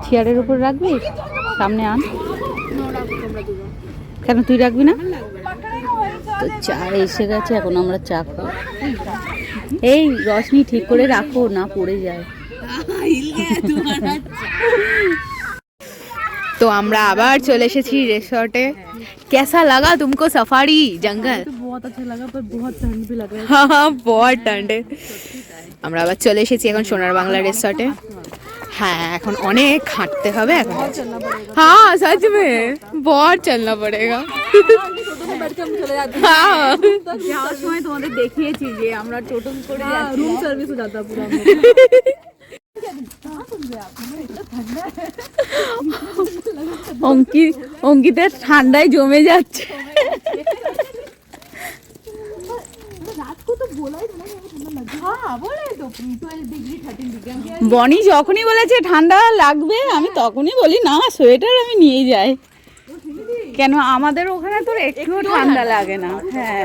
চেয়ারের উপর রাখবি, সামনে আন। কেন তুই রাখবি না? তো চা এসে গেছে, এখন আমরা চা খাবো। এই রশনি ঠিক করে রাখো, না পড়ে যায়। তো আমরা আবার চলে এসেছি রিসর্টে। कैसा लगा तुमको सफारी जंगल? बहुत अच्छा लगा पर बहुत ठंड भी लग रहा है। हाँ बहुत ठंड है। আমরা আবার চলে এসেছি এখন সোনার বাংলা রিসর্টে। হ্যাঁ এখন অনেক হাঁটতে হবে এখন। हाँ सच में बहुत चलना पड़ेगा। हाँ যাওয়ার সময় তোমাদের দেখিয়েছি যে আমরা টোটো করে যাচ্ছি, रूम सर्विस हो जाता पूरा। অঙ্কিতের ঠান্ডায় জমে যাচ্ছে। বনি যখনই বলেছে ঠান্ডা লাগবে, আমি তখনই বলি না সোয়েটার আমি নিয়ে যাই। কেন আমাদের ওখানে তো একটু ঠান্ডা লাগে না। হ্যাঁ